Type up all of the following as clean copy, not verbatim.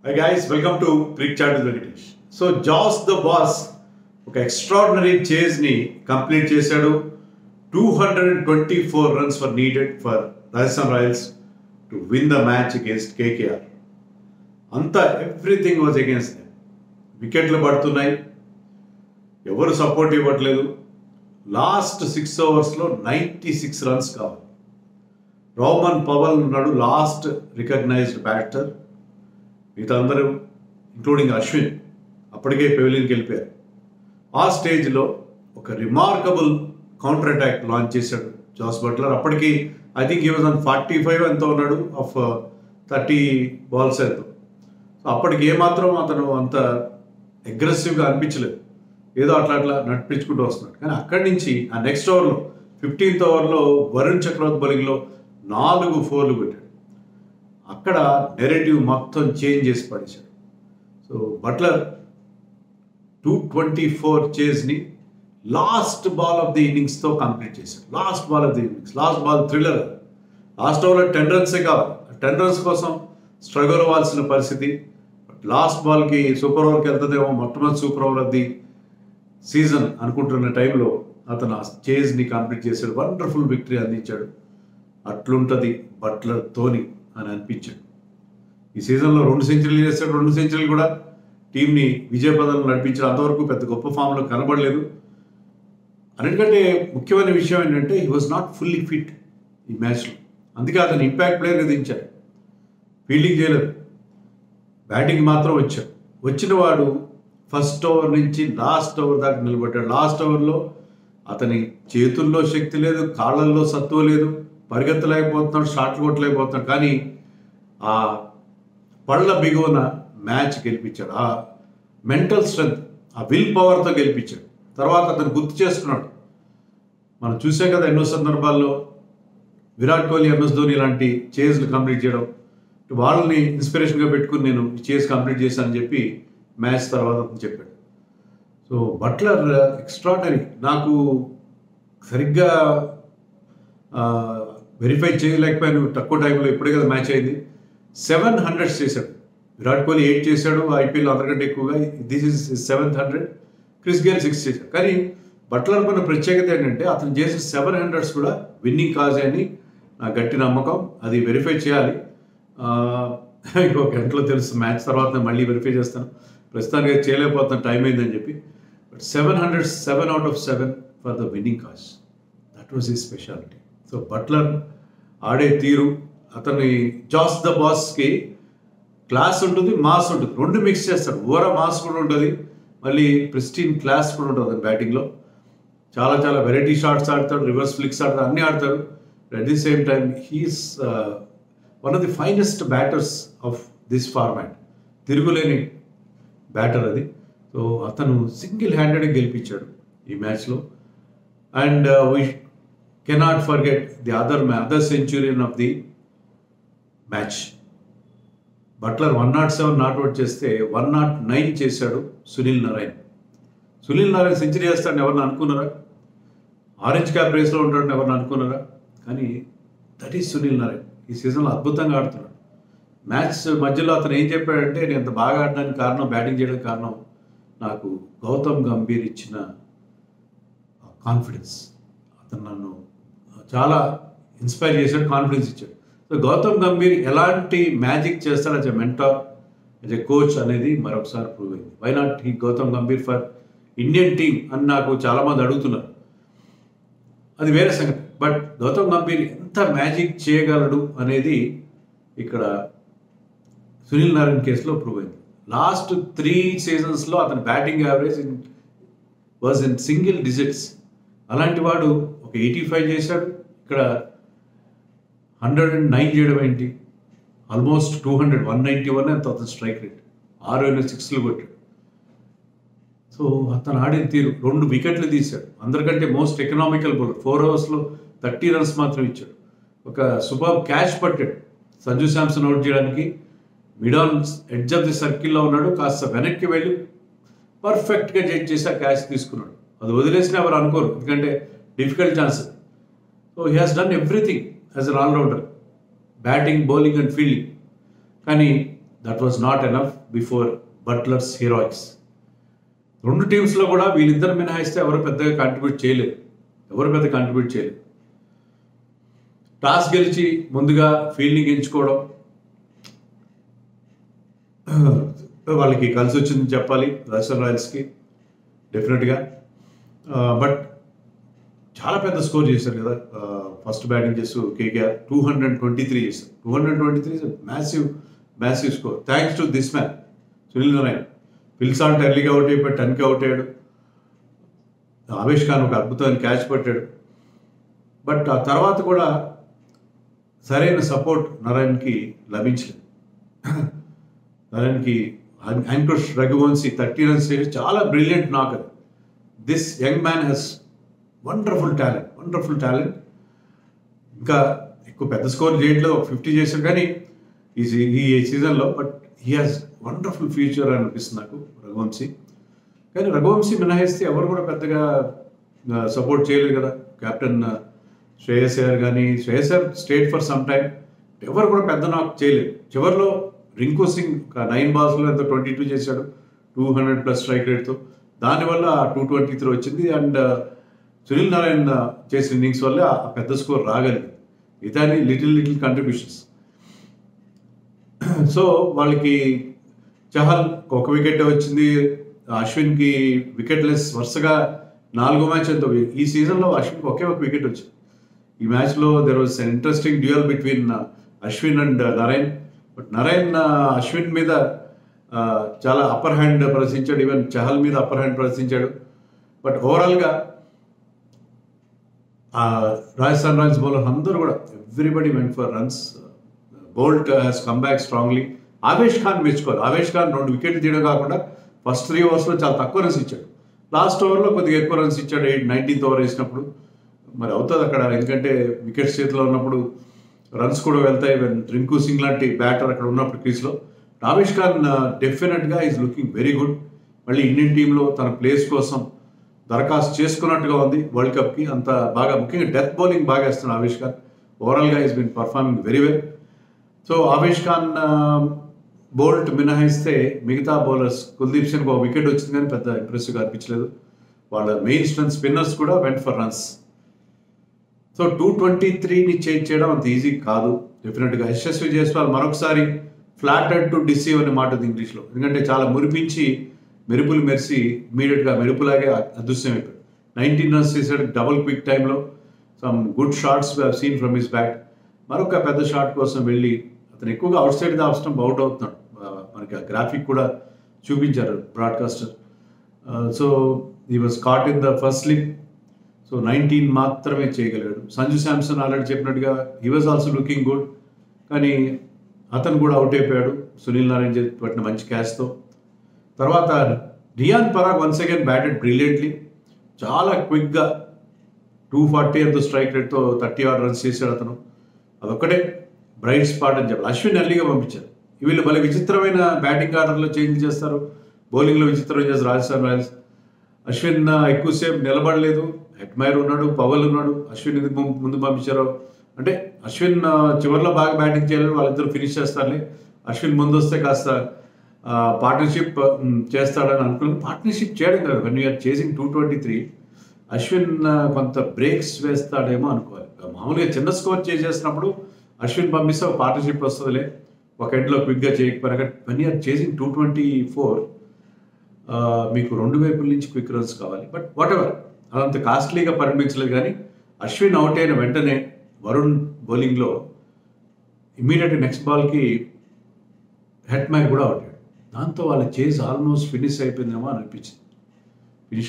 Hi guys, welcome to Cricket Chat with Venkatesh. So Josh the Boss ఒక extraordinary chase ని complete చేశాడు. 224 runs were needed for Rajasthan Royals to win the match against KKR. అంతా everything was against them. వికెట్లు పడుతున్నాయి, ఎవరు support ఇవ్వట్లేదు. Last 6 ఓవర్స్లో 96 runs కావాలి. Roman పవల్ ఉన్నాడు లాస్ట్ రికగ్నైజ్డ్ బ్యాటర్. మిగతా అందరూ ఇంక్లూడింగ్ అశ్విన్ అప్పటికే పెవిలియన్కి వెళ్ళిపోయారు. ఆ స్టేజ్లో ఒక రిమార్కబుల్ కౌంటర్ అటాక్ లాంచ్ చేశాడు జాస్ బట్లర్. అప్పటికి I think he was on 45 ఎంతో ఉన్నాడు ఆఫ్ 30 balls ఎంతో. సో అప్పటికి ఏమాత్రం అతను అంత అగ్రెసివ్గా అనిపించలేదు, ఏదో అట్లా నడిపించుకుంటూ వస్తున్నాడు. కానీ అక్కడి నుంచి ఆ నెక్స్ట్ ఓవర్లో 15th ఓవర్లో వరుణ్ చక్రవర్తి బౌలింగ్లో 4 4లు కొట్టాడు. అక్కడ నెరేటివ్ మొత్తం చేంజ్ చేసి పడేశాడు. సో బట్లర్ 224 చేజ్ని లాస్ట్ బాల్ ఆఫ్ ది ఇన్నింగ్స్తో కంప్లీట్ చేశాడు. Last ball of the innings, last ball thriller. Last ఓవర్లో 10 runs కావాలి. 10 runs కోసం స్ట్రగుల్ అవ్వాల్సిన పరిస్థితి. లాస్ట్ బాల్కి సూపర్ ఓవర్కి వెళ్తుందేమో, మొట్టమొదటి super over of the season అనుకుంటున్న టైంలో అతను ఆ చేజ్ని కంప్లీట్ చేశాడు. వండర్ఫుల్ విక్టరీ అందించాడు. అట్లుంటుంది బట్లర్ ధోని అని అనిపించాడు. ఈ సీజన్లో 2 సెంచరీలు చేశాడు. 2 సెంచరీలు కూడా టీంని విజయపథంలో నడిపించాడు. అంతవరకు పెద్ద గొప్ప ఫామ్లో కనబడలేదు. అన్నిటికంటే ముఖ్యమైన విషయం ఏంటంటే he was not fully fit ఈ మ్యాచ్లో. అందుకే అతను ఇంపాక్ట్ ప్లేయర్గా దించాడు. ఫీల్డింగ్ చేయలేదు, బ్యాటింగ్ మాత్రం వచ్చాడు. వచ్చిన వాడు ఫస్ట్ ఓవర్ నుంచి లాస్ట్ ఓవర్ దాకా నిలబడ్డాడు. లాస్ట్ ఓవర్లో అతని చేతుల్లో శక్తి లేదు, కాళ్ళల్లో సత్తువ లేదు, పరిగెత్తలేకపోతున్నాడు, షాట్లు కొట్టలేకపోతున్నాడు. కానీ ఆ పళ్ళ బిగువన మ్యాచ్ గెలిపించాడు. ఆ మెంటల్ స్ట్రెంగ్త్, ఆ విల్ పవర్తో గెలిపించాడు. తర్వాత అతను గుర్తు చేసుకున్నాడు. మనం చూసాం కదా ఎన్నో సందర్భాల్లో విరాట్ కోహ్లీ, MS ధోని లాంటి చేజ్లు కంప్లీట్ చేయడం, వాళ్ళని ఇన్స్పిరేషన్గా పెట్టుకుని నేను చేజ్ కంప్లీట్ చేశానని చెప్పి మ్యాచ్ తర్వాత అతను చెప్పాడు. So Buttler extraordinary. నాకు సరిగ్గా వెరిఫై చేయలేకపోయాను తక్కువ టైంలో, ఇప్పుడే కదా మ్యాచ్ అయింది. 700 చేశాడు. విరాట్ కోహ్లీ 8 చేశాడు ఐపీఎల్ అందరికంటే ఎక్కువగా. This is 700. క్రిస్ గేల్ 6 చేశాడు. కానీ బట్లర్ ఉన్న ప్రత్యేకత ఏంటంటే అతను చేసిన 700s కూడా విన్నింగ్ కాజ్ అని నా గట్టి నమ్మకం. అది వెరిఫై చేయాలి, ఇంకో గంటలో తెలుసు. మ్యాచ్ తర్వాత నేను మళ్ళీ వెరిఫై చేస్తాను. ప్రస్తుతానికి చేయలేకపోతున్నాను, టైం అయిందని చెప్పి. But 700, 7 out of 7 for the winning cause. That was his speciality. So Buttler ఆడే తీరు, అతని జాస్ ద బాస్కి క్లాస్ ఉంటుంది, మాస్ ఉంటుంది, 2 మిక్స్ చేస్తాడు. ఓవర్ మాస్ కూడా ఉంటుంది, మళ్ళీ ప్రిస్టీన్ క్లాస్ కూడా ఉంటుంది అతని బ్యాటింగ్లో. చాలా చాలా వెరైటీ షాట్స్ ఆడతాడు, రివర్స్ ఫ్లిక్స్ ఆడతాడు, అన్నీ ఆడతాడు. At the same time he's one of the finest batters of this format. తిరుగులేని బ్యాటర్ అది. సో అతను సింగిల్ హ్యాండెడ్గా గెలిపించాడు ఈ మ్యాచ్లో. And we cannot forget the other centurion of the match. Buttler 107 not out చేస్తే 109 చేశాడు సునీల్ నారాయణ్. సునీల్ నారాయణ్ సెంచరీ చేస్తాడని ఎవరిని అనుకున్నారా? ఆరెంజ్ క్యాప్ రేస్లో ఉంటాడని ఎవరిని అనుకున్నారా? కానీ దట్ ఈస్ సునీల్ నారాయణ్. ఈ సీజన్లో అద్భుతంగా ఆడుతున్నాడు. మ్యాచ్ మధ్యలో అతను ఏం చెప్పాడంటే, నేను ఇంత బాగా ఆడడానికి కారణం, బ్యాటింగ్ చేయడానికి కారణం నాకు గౌతమ్ గంభీర్ ఇచ్చిన కాన్ఫిడెన్స్. అతను నన్ను చాలా ఇన్స్పైర్ చేశాడు, కాన్ఫిడెన్స్ ఇచ్చాడు. సో గౌతమ్ గంభీర్ ఎలాంటి మ్యాజిక్ చేస్తాడు as a mentor, as a coach అనేది మరొకసారి ప్రూవ్ అయింది. Why not he Gautam Gambhir for Indian team అని నాకు చాలామంది అడుగుతున్నారు. అది వేరే సంగతి. బట్ గౌతమ్ గంభీర్ ఎంత మ్యాజిక్ చేయగలడు అనేది ఇక్కడ సునీల్ నారాయణ్ కేసులో ప్రూవ్ అయింది. లాస్ట్ 3 seasonsలో అతని batting average was in single digits. అలాంటి వాడు ఒక 85 చేశాడు, ఇక్కడ 109 చేయడం ఏంటి? ఆల్మోస్ట్ 200, 191 ఎంత అతను స్ట్రైక్ రేట్. 6 కొట్టాడు. సో అతను ఆడిన తీరు, 2 వికెట్లు తీశాడు. అందరికంటే మోస్ట్ ఎకనామికల్ బౌలర్. 4 ఓవర్స్లో 30 runs మాత్రం ఇచ్చాడు. ఒక సూపర్ క్యాచ్ పట్టాడు సంజు శాంసన్ అవుట్ చేయడానికి. Mid on edge of the సర్కిల్లో ఉన్నాడు, కాస్త వెనక్కి వెళ్ళి పర్ఫెక్ట్గా జడ్జ్ చేసి ఆ క్యాచ్ తీసుకున్నాడు. అది వదిలేసిన ఎవరు అనుకోరు, ఎందుకంటే difficult chance. So he has done everything as an allrounder, batting, bowling and fielding. కానీ that was not enough before Buttler's heroics. రెండు టీమ్స్లో కూడా వీళ్ళిద్దరు మినహాయిస్తే ఎవరు పెద్దగా కాంట్రిబ్యూట్ చేయలేదు. టాస్ గెలిచి ముందుగా ఫీల్డింగ్ ఎంచుకోవడం వాళ్ళకి కలిసి వచ్చిందని చెప్పాలి రాజస్థాన్ రాయల్స్కి డెఫినెట్గా. బట్ చాలా పెద్ద స్కోర్ చేశారు కదా ఫస్ట్ బ్యాటింగ్ చేస్తూ కేకేఆర్. 223 చేశారు. 223 is massive score thanks to this man Sunil Narayan. Phil Salt ఎర్లీగా అవుట్ అయిపోయి 10కి అవుట్ అయ్యాడు. ఆవేష్ ఖాన్ ఒక అద్భుతమైన క్యాచ్ పట్టాడు. బట్ ఆ తర్వాత కూడా సరైన సపోర్ట్ నారాయణ్కి లభించలేదు. నారాయణ్కి అంకుష్ రఘువంశీ 30 రన్స్ చేసి చాలా brilliant knocker. This young man has wonderful talent. ఇంకా ఎక్కువ పెద్ద స్కోర్ చేయట్లేదు, ఒక 50 చేశారు కానీ ఈ సీజన్లో. But he has wonderful future అనిపిస్తుంది నాకు రఘువంశీ. కానీ రఘువంశీ మినహాయిస్తే ఎవరు కూడా పెద్దగా సపోర్ట్ చేయలేదు కదా. కెప్టెన్ శ్రేయస్ అయ్యర్ కానీ, Shreyas Iyer state for some time, ఎవరు కూడా పెద్ద నాక్ చేయలేదు. చివరిలో రింకు సింగ్ 9 balls ఎంతో 22 చేశాడు 200+ స్ట్రైక్ రేట్తో. దానివల్ల 223 వచ్చింది. అండ్ సునీల్ నారాయణ్ చేసిన ఇన్నింగ్స్ వల్ల ఆ పెద్ద స్కోర్ రాగలిగింది. ఇదాన్ని లిటిల్ కంట్రిబ్యూషన్స్. సో వాళ్ళకి చహల్ ఒక వికెట్ వచ్చింది, అశ్విన్కి వికెట్లెస్ వరుసగా 4వ మ్యాచ్ ఎంతో. ఈ సీజన్లో అశ్విన్కి ఒకే ఒక వికెట్ వచ్చింది. ఈ మ్యాచ్లో there was an interesting dual between Ashwin and Narayan. But Narayan Ashwin మీద చాలా అప్పర్ హ్యాండ్ ప్రదర్శించాడు, ఈవెన్ చహల్ మీద అప్పర్ హ్యాండ్ ప్రదర్శించాడు. బట్ ఓవరాల్గా రాజస్థాన్ రాయల్స్ బౌలర్ అందరూ కూడా everybody went for runs. Boult has come back strongly. Avesh Khan మెచ్చుకోవాలి. ఆవేష్ ఖాన్ 2 వికెట్లు తీయడం కాకుండా ఫస్ట్ 3 ఓవర్స్లో చాలా తక్కువ రన్స్ ఇచ్చాడు. లాస్ట్ ఓవర్లో కొద్దిగా ఎక్కువ రన్స్ ఇచ్చాడు. 19th ఓవర్ వేసినప్పుడు మరి అవుతుంది అక్కడ, ఎందుకంటే వికెట్స్ చేతిలో ఉన్నప్పుడు రన్స్ కూడా వెళ్తాయి. రింకు సింగ్ లాంటి బ్యాటర్ అక్కడ ఉన్నప్పుడు క్రీజ్లో. ఆవేష్ ఖాన్ డెఫినెట్గా ఈజ్ లుకింగ్ వెరీ గుడ్. మళ్ళీ ఇండియన్ టీంలో తన ప్లేస్ కోసం దరఖాస్తు చేసుకున్నట్టుగా ఉంది వరల్డ్ కప్కి. అంత బాగా, ముఖ్యంగా డెత్ బౌలింగ్ బాగా వేస్తున్నాడు ఆవేష్ ఖాన్. ఓవరాల్గా is been performing very well. So Avesh Khan Boult మినహాయిస్తే మిగతా బౌలర్స్ కుల్దీప్ సింగ్ ఒక వికెట్ వచ్చింది కానీ పెద్ద ఇంప్రెసివ్గా అనిపించలేదు. వాళ్ళ మెయిన్ స్ట్రెంత్ స్పిన్నర్స్ కూడా వెంట్ ఫర్ రన్స్. సో 223ని చేంజ్ చేయడం అంత ఈజీ కాదు డెఫినెట్గా. యశస్వి జైస్వాల్ మరొకసారి ఫ్లాటెడ్ టు డిసీవ్ అనే మాట ఉంది ఇంగ్లీష్లో. ఎందుకంటే చాలా మురిపించి మెరుపులు మెరిసి ఇమీడియట్గా మెరుపులాగే అదృశ్యం అయిపోయాడు. 19 రన్స్ చేశాడు డబుల్ క్విక్ టైంలో. Some good shots we have seen from his bat. మరొక పెద్ద షాట్ కోసం వెళ్ళి అతను ఎక్కువగా outside the off stump out అవుతున్నాడు. మనకి ఆ గ్రాఫిక్ కూడా చూపించారు broadcaster. So he was caught in the first slip. So 19 మాత్రమే చేయగలిగాడు. సంజు శాంసన్ ఆల్రెడీ చెప్పినట్టుగా he was also looking good, కానీ అతను కూడా అవుట్ అయిపోయాడు సునీల్ నారాయణ్ పట్టిన మంచి క్యాచ్తో. తర్వాత Riyan Parag once again batted brilliantly. చాలా క్విక్గా 240 ఎంతో స్ట్రైక్ రేట్తో 30 odd runs చేశాడు అతను. అదొక్కటే బ్రైట్ స్పాట్ అని చెప్పాలి. అశ్విన్ ఎర్లీగా పంపించారు. వీళ్ళు భలే విచిత్రమైన బ్యాటింగ్ ఆర్డర్లో చేంజ్ చేస్తారు, బౌలింగ్లో విచిత్రం చేస్తారు రాజస్థాన్ రాయల్స్. అశ్విన్ ఎక్కువసేపు నిలబడలేదు. హెట్మైర్ ఉన్నాడు, పవల్ ఉన్నాడు. అశ్విన్ ఎందుకు ముందు పంపించారో అంటే అశ్విన్ చివరిలో బాగా బ్యాటింగ్ చేయాలని వాళ్ళిద్దరు ఫినిష్ చేస్తారని అశ్విన్ ముందు వస్తే కాస్త పార్ట్నర్షిప్ చేస్తాడని అనుకున్నాను. పార్ట్నర్షిప్ చేయడం కాదు, వెన్ యూఆర్ చేసింగ్ 223 అశ్విన్ కొంత బ్రేక్స్ వేస్తాడేమో అనుకోవాలి. మామూలుగా చిన్న స్కోర్ చేసేసినప్పుడు అశ్విన్ పంపిస్తే ఒక పార్ట్నర్షిప్ వస్తుందిలే, ఒక ఎండ్లో క్విక్గా చేయకపోయినా. వెన్ యూఆర్ చేసింగ్ 224 మీకు 2 వైపుల నుంచి క్విక్ రన్స్ కావాలి. బట్ వాట్ ఎవర్, అదంత కాస్ట్లీగా పరిగణించలేదు. కానీ అశ్విన్ అవుట్ అయిన వెంటనే వరుణ్ బౌలింగ్లో ఇమీడియట్గా నెక్స్ట్ బాల్కి హెట్మైర్ కూడా అవుట్ అయ్యాడు. దాంతో వాళ్ళ చేజ్ ఆల్మోస్ట్ ఫినిష్ అయిపోయిందేమో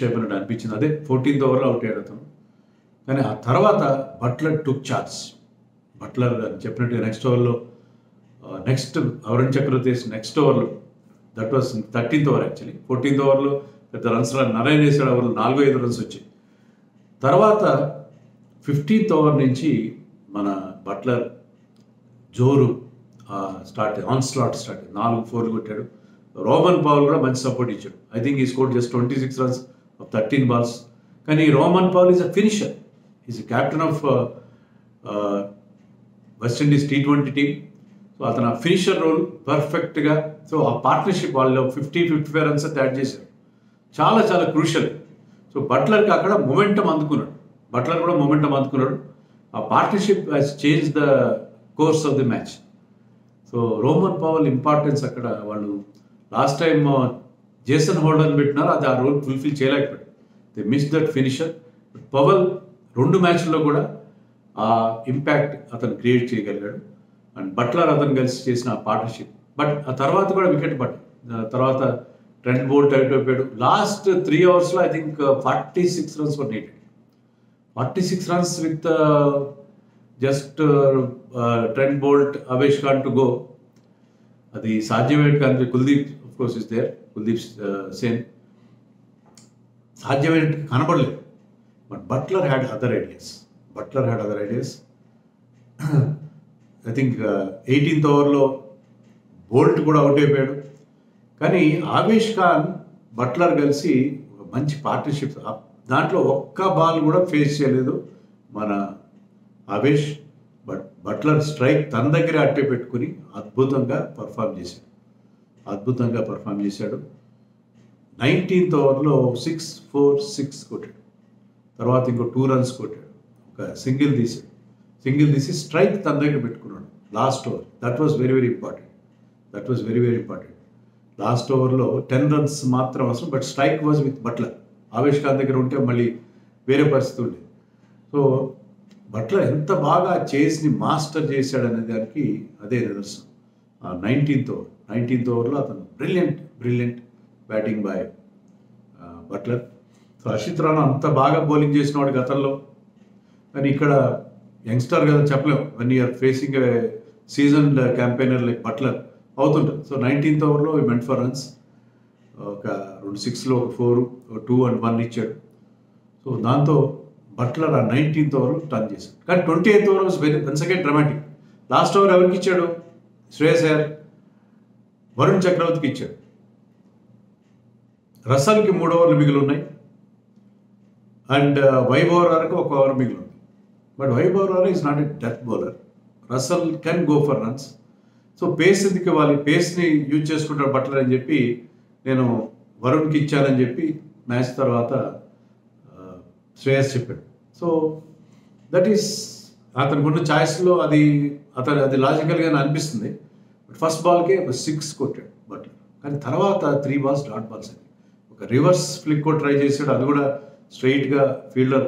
అయిపోయినట్టు అనిపించింది. అదే 14th ఓవర్లో అవుట్ అయ్యాడు అతను. కానీ ఆ తర్వాత బట్లర్ టుక్ చార్జ్. బట్లర్ చెప్పినట్టుగా నెక్స్ట్ ఓవర్లో నెక్స్ట్ వరుణ్ చక్రవర్తి నెక్స్ట్ ఓవర్లో, that was 13th over actually. 14th ఓవర్లో పెద్ద రన్స్ నారాయణ వేసాడు. ఓవర్లో 4-5 runs వచ్చాయి. తర్వాత 15th ఓవర్ నుంచి మన బట్లర్ జోరు ఆన్ స్లాట్ స్టార్ట్ 4 కొట్టాడు. రోమన్ పౌల్ కూడా మంచి సపోర్ట్ ఇచ్చాడు. ఐ థింక్ ఈ score just 26 runs of 13 balls. కానీ Rovman Powell is a finisher. Is captain of West Indies T20 team. So అతను ఆ ఫినిషర్ రోల్ పర్ఫెక్ట్గా, సో ఆ పార్ట్నర్షిప్ వాళ్ళు 55 రన్స్ యాడ్ చేశారు, చాలా చాలా క్రూషియల్. సో బట్లర్కి అక్కడ మొమెంటం అందుకున్నాడు, బట్లర్ కూడా మొమెంటం అందుకున్నాడు. ఆ partnership has change the course of the match. So Roman పవల్ importance అక్కడ వాళ్ళు లాస్ట్ టైం జేసన్ హోల్డర్ని పెట్టినారు, అది ఆ రోల్ ఫుల్ఫిల్ చేయలేకపోయాడు. They miss that finisher. పవల్ 2 మ్యాచ్ల్లో కూడా ఆ ఇంపాక్ట్ అతను క్రియేట్ చేయగలిగాడు. అండ్ బట్లర్ అతను కలిసి చేసిన పార్ట్నర్షిప్. బట్ ఆ తర్వాత కూడా వికెట్ పడ్డాడు. తర్వాత ట్రెంట్ బోల్ట్ అవుట్ అయిపోయాడు. లాస్ట్ 3 అవర్స్లో I think 46 runs were needed. 46 runs with just Trent Boult, Avesh Khan to go. అది సాధ్యమే కానీ Kuldeep of course is there, Kuldeep Sen సాధ్యమే కనబడలేదు. But Buttler had other ideas. I think 18th ఓవర్లో బోల్ట్ కూడా అవుట్ అయిపోయాడు. కానీ ఆవేష్ ఖాన్, బట్లర్ కలిసి ఒక మంచి పార్ట్నర్షిప్. దాంట్లో ఒక్క బాల్ కూడా ఫేస్ చేయలేదు మన ఆవేష్. బట్ బట్లర్ స్ట్రైక్ తన దగ్గర అట్టే పెట్టుకుని అద్భుతంగా పర్ఫామ్ చేశాడు. 19th ఓవర్లో 6-4-6 కొట్టాడు. తర్వాత ఇంకో 2 runs కొట్టాడు. ఒక సింగిల్ తీసి స్ట్రైక్ తన దగ్గర పెట్టుకున్నాడు last over. That was very very important. Last ఓవర్లో 10 runs మాత్రం అవసరం, but strike was with Buttler. Avesh Khan దగ్గర ఉంటే మళ్ళీ వేరే పరిస్థితి ఉండేది. సో బట్లర్ ఎంత బాగా చేసి మాస్టర్ చేశాడనే దానికి అదే నిదర్శనం. 19th ఓవర్లో అతను brilliant batting by Buttler. So Harshit Rana అంత బాగా బౌలింగ్ చేసినవాడు గతంలో, కానీ ఇక్కడ యంగ్స్టర్ కదా చెప్పలేము. One year facing season campaigner like Buttler అవుతుంటుంది. సో 19th ఓవర్లో ఈ మెంట్ ఫర్ రన్స్, ఒక 2 6లో ఒక 4, 2 and 1 ఇచ్చాడు. సో దాంతో బట్లర్ ఆ 19th ఓవర్లో టర్న్ చేశాడు. కానీ 28th over was once again dramatic. Last over ఎవరికి ఇచ్చాడు? శ్రేయస్ అయ్యర్ వరుణ్ చక్రవర్తికి ఇచ్చాడు. రసల్కి 3 ఓవర్లు మిగిలి ఉన్నాయి అండ్ వైభవ్ రాణాకి 1 ఓవర్ మిగిలి ఉంది. But Vaibhav Rana is not a death bowler. Russell can go for runs. So pace ఎందుకు ఇవ్వాలి, పేస్ని యూజ్ చేసుకుంటాడు బట్లర్ అని చెప్పి నేను వరుణ్కి ఇచ్చానని చెప్పి మ్యాచ్ తర్వాత శ్రేయస్ చెప్పాడు. సో దట్ ఈస్ అతనికి ఉన్న ఛాయిస్లో అది లాజికల్గానే అనిపిస్తుంది. బట్ ఫస్ట్ బాల్కే 6 కొట్టాడు బట్లర్. కానీ తర్వాత 3 balls డాట్ బాల్స్ అని ఒక రివర్స్ ఫ్లిక్ కూడా ట్రై చేశాడు. అది కూడా స్ట్రైట్గా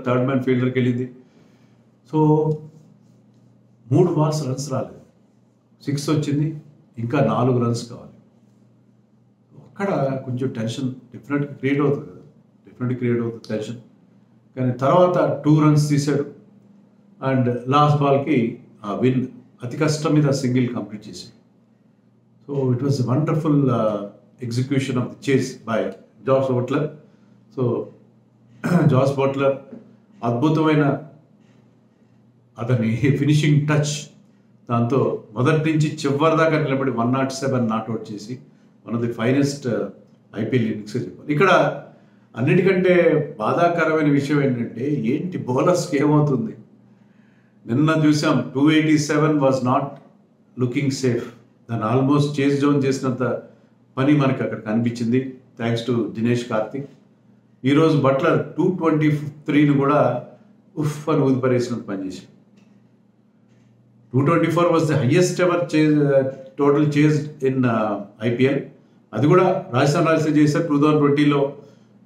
థర్డ్ మ్యాన్ ఫీల్డర్కి వెళ్ళింది. సో 3 balls రన్స్ రాలేదు, 6 వచ్చింది, ఇంకా 4 runs కావాలి. అక్కడ కొంచెం టెన్షన్ డెఫినెట్గా క్రియేట్ అవుతుంది టెన్షన్. కానీ తర్వాత 2 runs తీశాడు అండ్ లాస్ట్ బాల్కి ఆ విన్ అతి కష్టం మీద సింగిల్ కంప్లీట్ చేశాడు. So it was wonderful execution of the chase by Jos Buttler. So Jos Buttler అద్భుతమైన అతని ఫినిషింగ్ టచ్, దాంతో మొదటి నుంచి చివరి దాకా నిలబడి 107 నాట్అవుట్ చేసి one of the finest IPL ఇన్నింగ్స్గా చెప్పాలి. ఇక్కడ అన్నిటికంటే బాధాకరమైన విషయం ఏంటి బౌలర్స్కి ఏమవుతుంది? నిన్న చూసాం 287 వాజ్ నాట్ లుకింగ్ సేఫ్. దాన్ని ఆల్మోస్ట్ చేజ్ డౌన్ చేసినంత పని మనకి అక్కడ కనిపించింది థ్యాంక్స్ టు దినేష్ కార్తిక్. ఈరోజు బట్లర్ 223ని కూడా ఉఫ్ అని ఊదిపరేసినంత పనిచేసాడు. 224 was the highest ever total chase in IPL. అది కూడా రాజస్థాన్ రాయల్స్ చేశారు 2020లో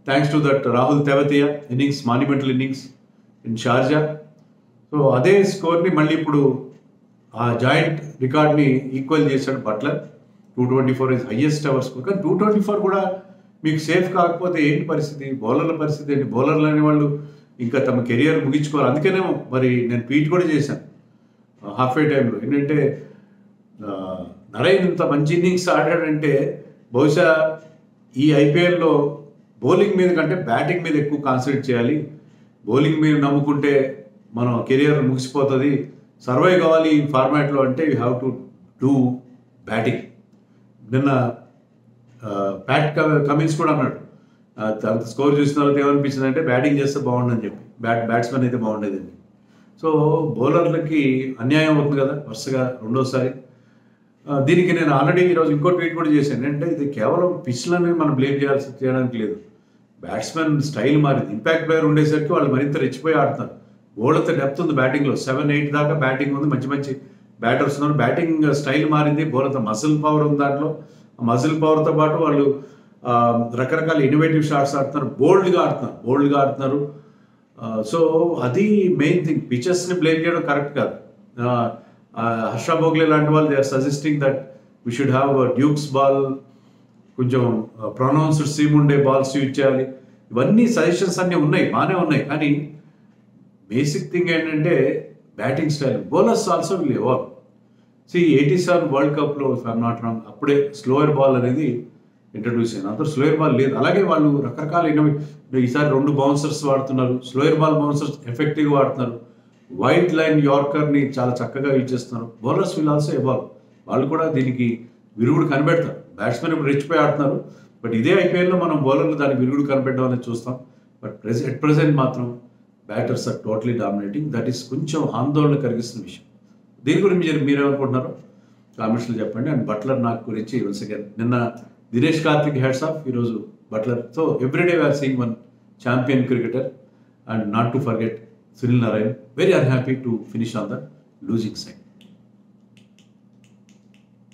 thanks to that Rahul Tewatia innings, monumental innings in Sharjah. So అదే స్కోర్ని మళ్ళీ ఇప్పుడు ఆ జాయింట్ రికార్డ్ని ఈక్వల్ చేశాడు Buttler. 224 is highest ever score. కానీ 224 కూడా మీకు సేఫ్ కాకపోతే ఏంటి పరిస్థితి? బౌలర్ల పరిస్థితి ఏంటి? బౌలర్లు అనే వాళ్ళు ఇంకా తమ కెరియర్ ముగించుకోవాలి. అందుకనేమో మరి నేను ట్వీట్ కూడా చేశాను హాఫ్ ఏ టైంలో. ఏంటంటే నరేన్ ఇంత మంచి ఇన్నింగ్స్ ఆడాడంటే బహుశా ఈ ఐపీఎల్లో బౌలింగ్ మీద కంటే బ్యాటింగ్ మీద ఎక్కువ కాన్సన్ట్రేట్ చేయాలి. బౌలింగ్ మీద నమ్ముకుంటే మనం కెరియర్ ముగిసిపోతుంది. సర్వైవ్ కావాలి ఈ ఫార్మాట్లో అంటే you have to do batting. నిన్న ప్యాట్ కమిన్స్ కూడా అన్నాడు, అంత స్కోర్ చూసిన తర్వాత ఏమనిపించింది అంటే బ్యాటింగ్ చేస్తే బాగుండని చెప్పి, బ్యాట్స్మెన్ అయితే బాగుండేదండి. సో బౌలర్లకి అన్యాయం అవుతుంది కదా వరుసగా రెండోసారి. దీనికి నేను ఆల్రెడీ ఈరోజు ఇంకో ట్వీట్ కూడా చేశాను. అంటే ఇది కేవలం పిచ్లని మనం బ్లేమ్ చేయడానికి లేదు. బ్యాట్స్మెన్ స్టైల్ మారింది. ఇంపాక్ట్ ప్లేయర్ ఉండేసరికి వాళ్ళు మరింత రెచ్చిపోయి ఆడుతున్నారు. ఓళ్ళంత డెప్త్ ఉంది బ్యాటింగ్లో, 7-8 దాకా బ్యాటింగ్ ఉంది, మంచి మంచి బ్యాటర్స్ ఉన్నారు. బ్యాటింగ్ స్టైల్ మారింది, బోలంత మజిల్ పవర్ ఉంది దాంట్లో. ఆ మజిల్ పవర్తో పాటు వాళ్ళు రకరకాల ఇన్నోవేటివ్ షాట్స్ ఆడుతున్నారు, బోల్డ్గా ఆడుతున్నారు. సో అది మెయిన్ థింగ్. పిచెస్ని బ్లేమ్ చేయడం కరెక్ట్ కాదు. హర్ష భోగ్లే లాంటి వాళ్ళు they are suggesting that we should have Dukes ball, కొంచెం ప్రొనౌన్స్డ్ సీమ్ ఉండే బాల్స్ యూజ్ చేయాలి. ఇవన్నీ సజెషన్స్ అన్నీ ఉన్నాయి, బాగానే ఉన్నాయి. కానీ బేసిక్ థింగ్ ఏంటంటే batting style. Bowlers also will evolve. 87 world కప్లో ఐఎమ్ నాట్ రాంగ్ అప్పుడే స్లోయర్ బాల్ అనేది ఇంట్రడ్యూస్ అయింది. అందరూ స్లోయర్ బాల్ లేదు. అలాగే వాళ్ళు రకరకాల ఈసారి 2 బౌన్సర్స్ వాడుతున్నారు, స్లోయర్ బాల్ బౌన్సర్స్ ఎఫెక్టివ్గా వాడుతున్నారు. వైట్ లైన్ యార్కర్ని చాలా చక్కగా యూజ్ చేస్తున్నారు. Bowlers will also evolve. వాళ్ళు కూడా దీనికి విరుగుడు కనిపెడతారు. బ్యాట్స్మెన్ ఇప్పుడు రెచ్చిపోయి ఆడుతున్నారు, బట్ ఇదే ఐపీఎల్లో మనం బౌలర్లు దానికి విరుగుడు కనిపెట్టడం అనేది చూస్తాం. బట్ ఎట్ ప్రెసెంట్ మాత్రం batters are totally dominating. That is కొంచెం ఆందోళన కలిగిస్తున్న విషయం. దీని గురించి మీరేమనుకుంటున్నారో కామెంట్స్లో చెప్పండి. అండ్ బట్లర్ నాకు గురించి వన్స్ అగైన్ నిన్న దినేష్ కార్తిక్ హ్యాట్స్ ఆఫ్, ఈరోజు Buttler. So every day we're seeing one champion cricketer. And not to forget Sunil Narine, very unhappy to finish on the losing side.